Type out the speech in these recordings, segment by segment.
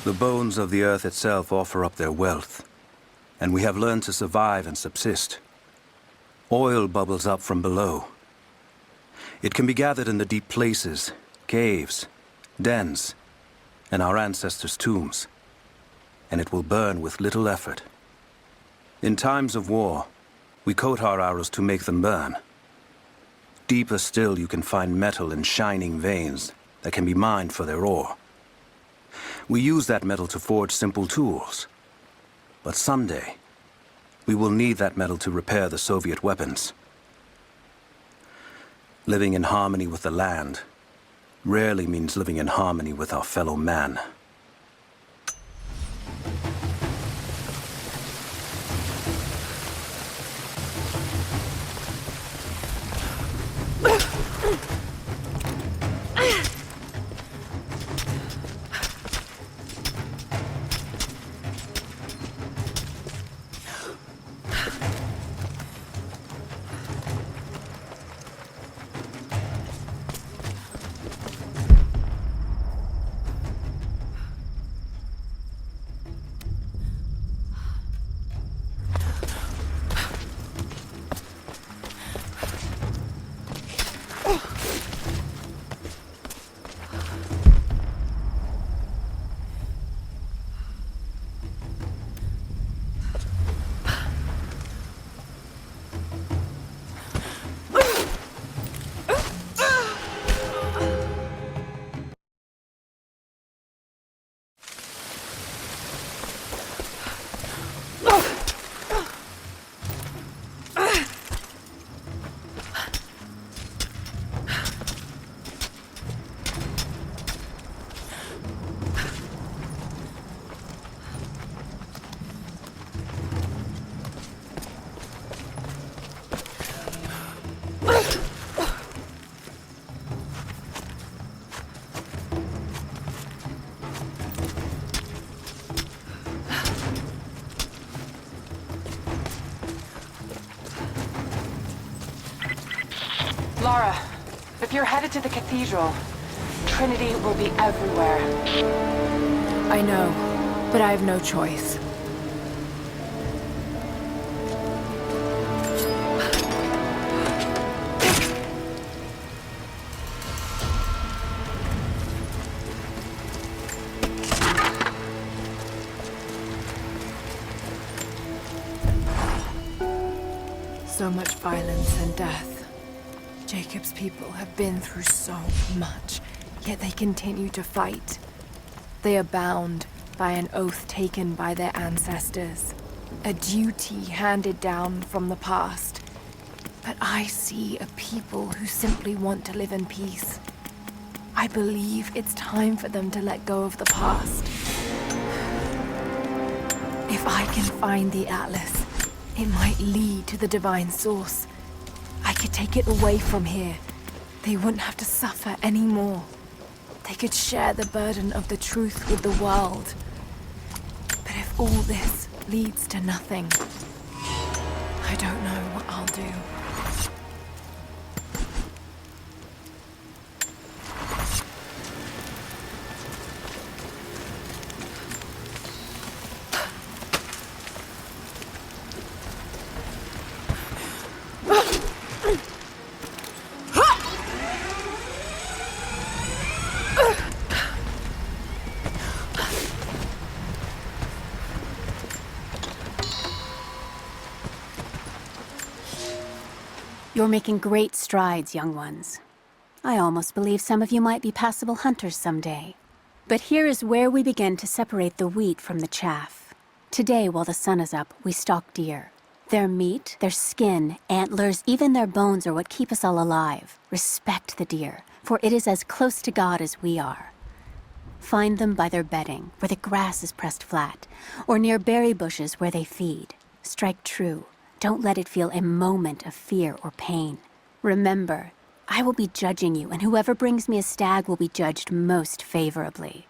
The bones of the earth itself offer up their wealth, and we have learned to survive and subsist. Oil bubbles up from below. It can be gathered in the deep places, caves, dens, and our ancestors' tombs, and it will burn with little effort. In times of war, we coat our arrows to make them burn. Deeper still, you can find metal in shining veins that can be mined for their ore. We use that metal to forge simple tools. But someday, we will need that metal to repair the Soviet weapons. Living in harmony with the land rarely means living in harmony with our fellow man. Lara, if you're headed to the cathedral, Trinity will be everywhere. I know, but I have no choice. So much violence and death. Jacob's people have been through so much, yet they continue to fight. They are bound by an oath taken by their ancestors, a duty handed down from the past. But I see a people who simply want to live in peace. I believe it's time for them to let go of the past. If I can find the Atlas, it might lead to the divine source. I could take it away from here. They wouldn't have to suffer anymore. They could share the burden of the truth with the world. But if all this leads to nothing, I don't know what I'll do. You're making great strides, young ones. I almost believe some of you might be passable hunters someday. But here is where we begin to separate the wheat from the chaff. Today, while the sun is up, we stalk deer. Their meat, their skin, antlers, even their bones are what keep us all alive. Respect the deer, for it is as close to God as we are. Find them by their bedding, where the grass is pressed flat, or near berry bushes where they feed. Strike true. Don't let it feel a moment of fear or pain. Remember, I will be judging you, and whoever brings me a stag will be judged most favorably.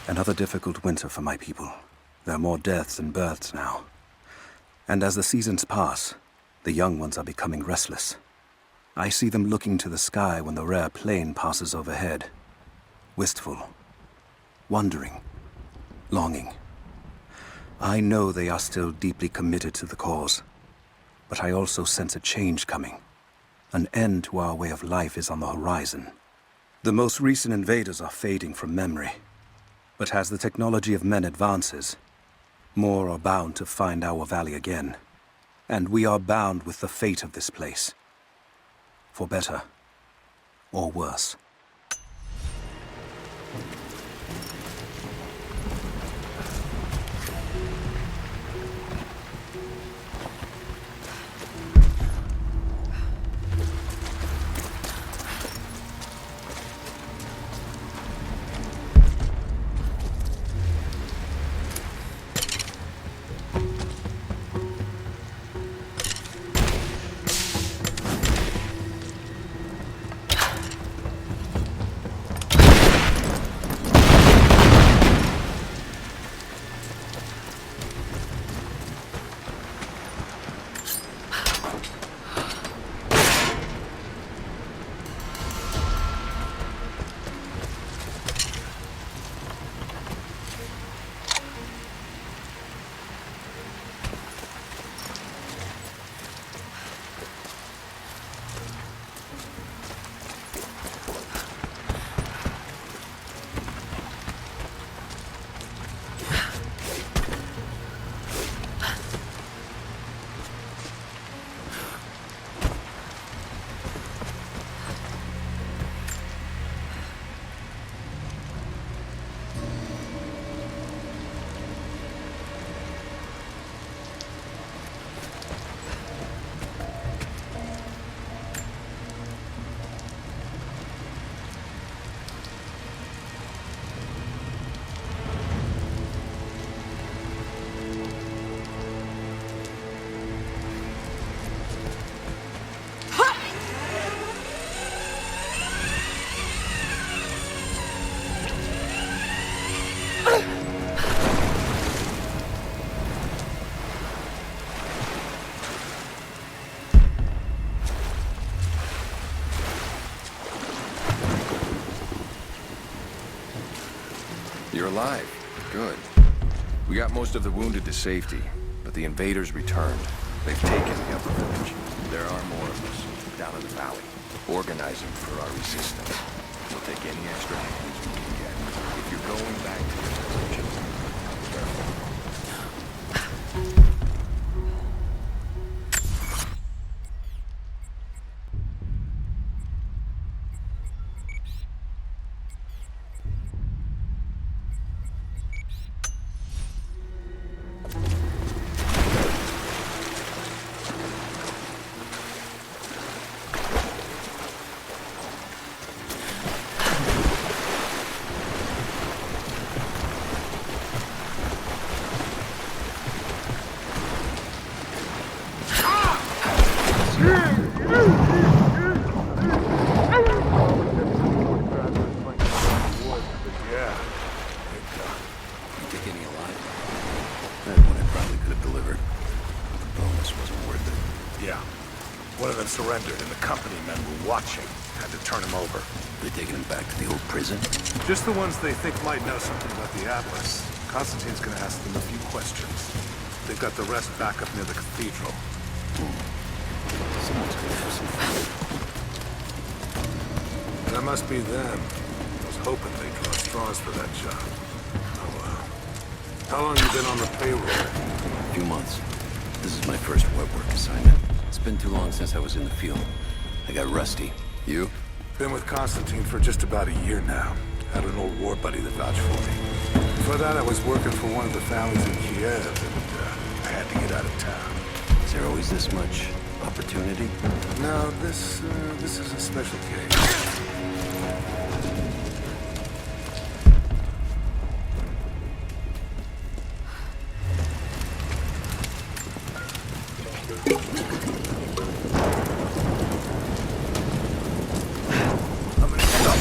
Another difficult winter for my people. There are more deaths than births now. And as the seasons pass, the young ones are becoming restless. I see them looking to the sky when the rare plane passes overhead. Wistful. Wondering. Longing. I know they are still deeply committed to the cause. But I also sense a change coming. An end to our way of life is on the horizon. The most recent invaders are fading from memory. But as the technology of men advances, more are bound to find our valley again. And we are bound with the fate of this place. For better or worse. You're alive. Good. We got most of the wounded to safety, but the invaders returned. They've taken the upper village. There are more of us down in the valley, organizing for our resistance. We'll take any extra hands we can get. If you're going back to your village, be careful. Surrendered and the company men were watching. Had to turn him over. They're taking him back to the old prison? Just the ones they think might know something about the Atlas. Constantine's gonna ask them a few questions. They've got the rest back up near the cathedral. Someone's gonna have some fun. That must be them. I was hoping they'd draw straws for that job. Oh well. How long you been on the payroll? A few months. This is my first web work assignment. It's been too long since I was in the field. I got rusty. You? Been with Constantine for just about a year now. Had an old war buddy that vouched for me. Before that, I was working for one of the families in Kiev, and I had to get out of town. Is there always this much opportunity? No, this is a special case. I'm gonna stop.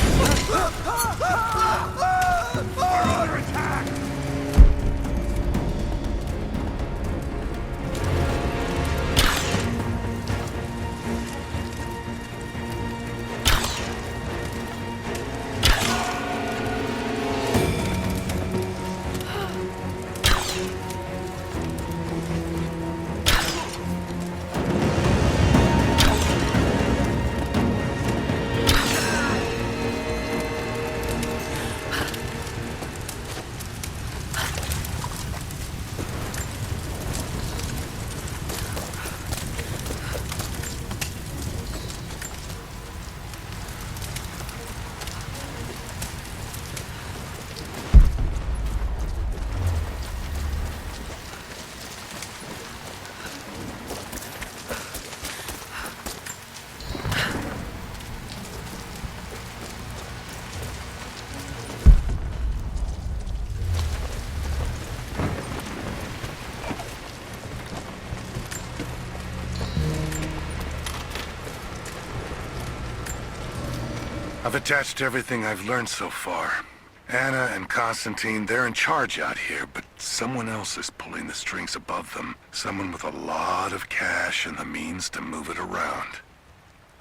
I've attached everything I've learned so far. Anna and Constantine, they're in charge out here, but someone else is pulling the strings above them. Someone with a lot of cash and the means to move it around.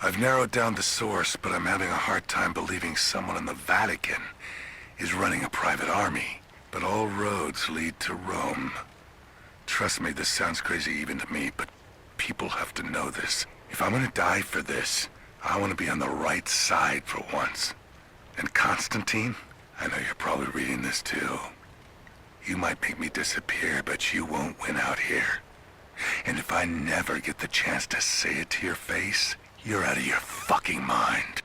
I've narrowed down the source, but I'm having a hard time believing someone in the Vatican is running a private army. But all roads lead to Rome. Trust me, this sounds crazy even to me, but people have to know this. If I'm gonna die for this, I want to be on the right side for once. And Constantine, I know you're probably reading this too. You might make me disappear, but you won't win out here. And if I never get the chance to say it to your face, you're out of your fucking mind.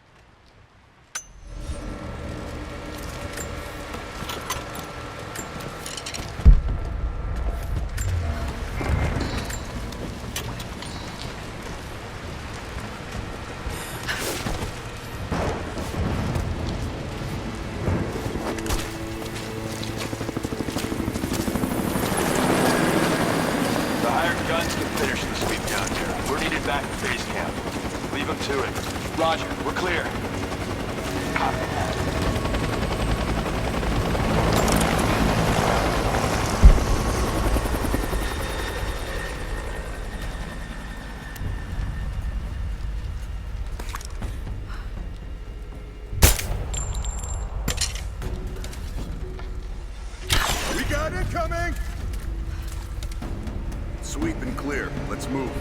Roger, we're clear. We got it coming! Sweep and clear. Let's move.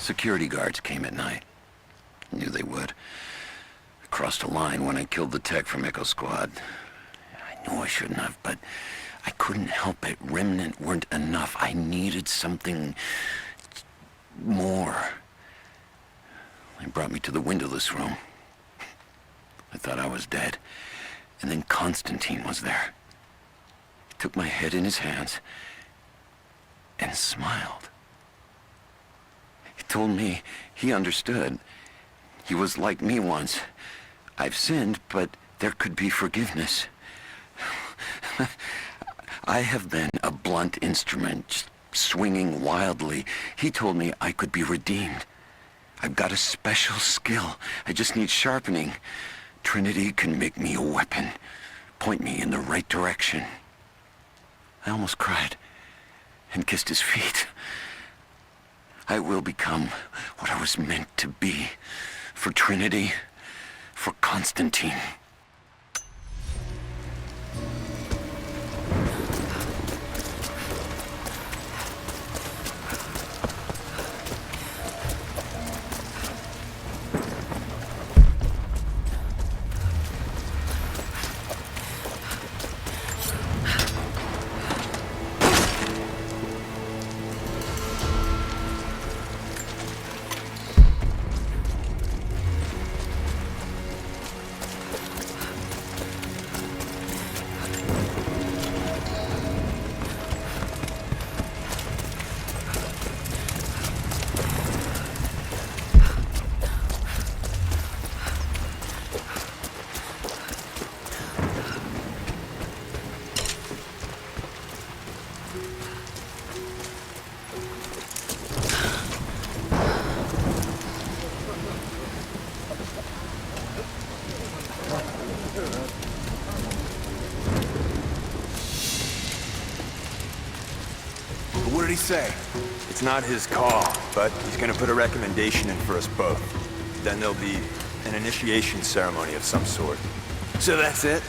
Security guards came at night. Knew they would. I crossed a line when I killed the tech from Echo Squad. I knew I shouldn't have, but I couldn't help it. Remnant weren't enough. I needed something more. They brought me to the windowless room. I thought I was dead. And then Constantine was there. He took my head in his hands and smiled. He told me he understood. He was like me once. I've sinned, but there could be forgiveness. I have been a blunt instrument, just swinging wildly. He told me I could be redeemed. I've got a special skill. I just need sharpening. Trinity can make me a weapon, point me in the right direction. I almost cried and kissed his feet. I will become what I was meant to be. For Trinity, for Constantine. What did he say? It's not his call, but he's gonna put a recommendation in for us both. Then there'll be an initiation ceremony of some sort. So that's it?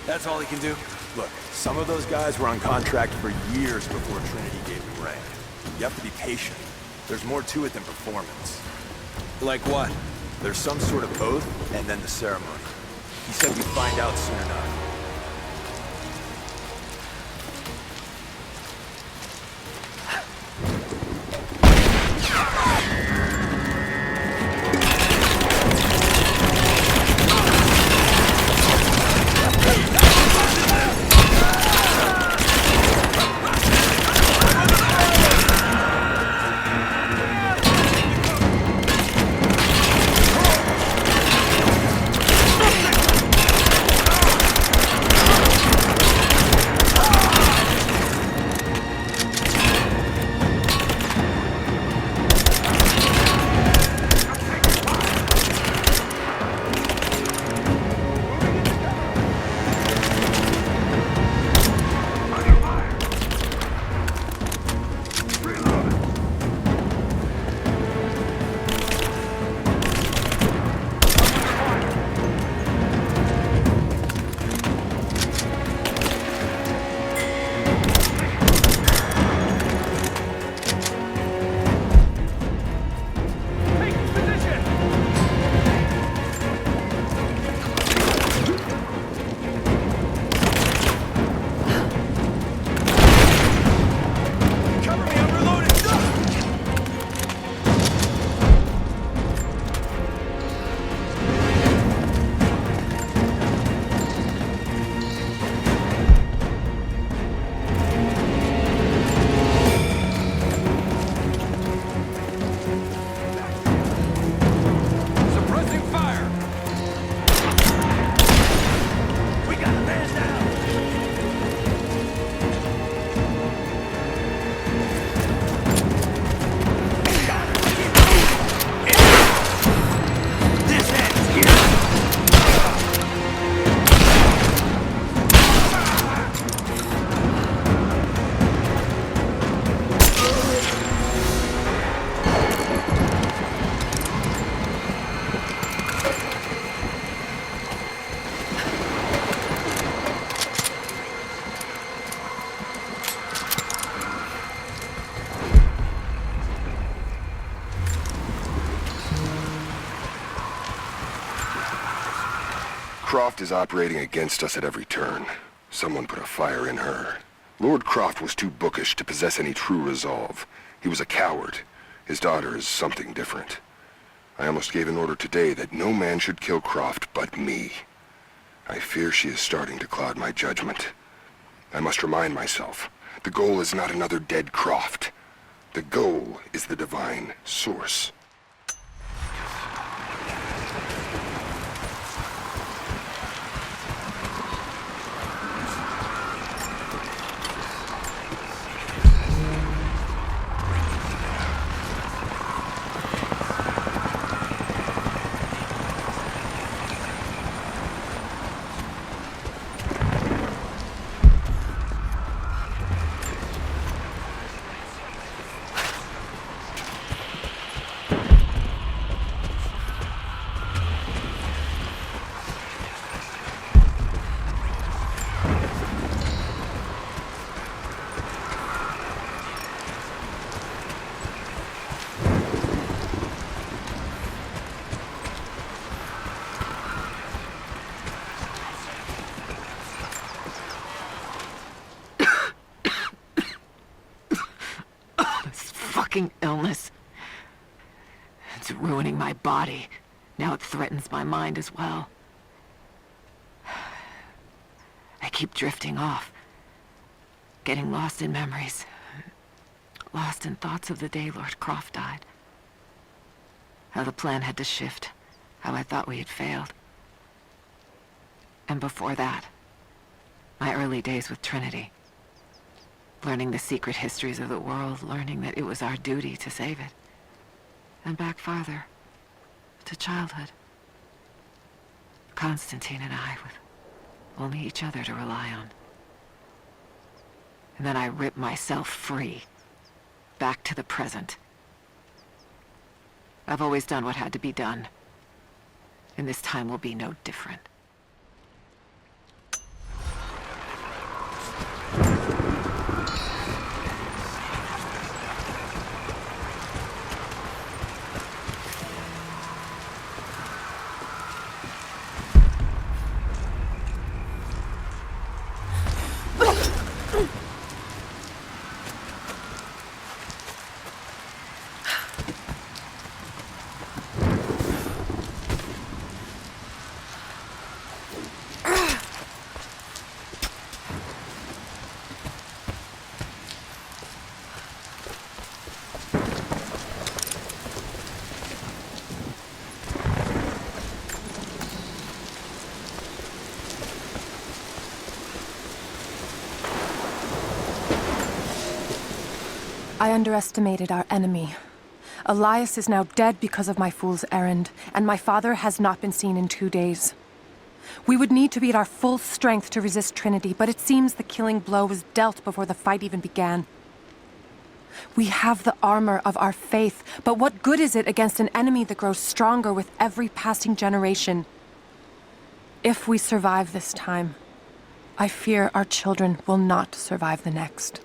That's all he can do? Look, some of those guys were on contract for years before Trinity gave them rank. You have to be patient. There's more to it than performance. Like what? There's some sort of oath, and then the ceremony. He said we'd find out soon enough. Croft is operating against us at every turn. Someone put a fire in her. Lord Croft was too bookish to possess any true resolve. He was a coward. His daughter is something different. I almost gave an order today that no man should kill Croft but me. I fear she is starting to cloud my judgment. I must remind myself, the goal is not another dead Croft. The goal is the divine source. Illness. It's ruining my body. Now it threatens my mind as well. I keep drifting off. Getting lost in memories. Lost in thoughts of the day Lord Croft died. How the plan had to shift. How I thought we had failed. And before that, my early days with Trinity. Learning the secret histories of the world, learning that it was our duty to save it. And back farther, to childhood. Constantine and I, with only each other to rely on. And then I ripped myself free, back to the present. I've always done what had to be done, and this time will be no different. I underestimated our enemy. Elias is now dead because of my fool's errand, and my father has not been seen in 2 days. We would need to be at our full strength to resist Trinity, but it seems the killing blow was dealt before the fight even began. We have the armor of our faith, but what good is it against an enemy that grows stronger with every passing generation? If we survive this time, I fear our children will not survive the next.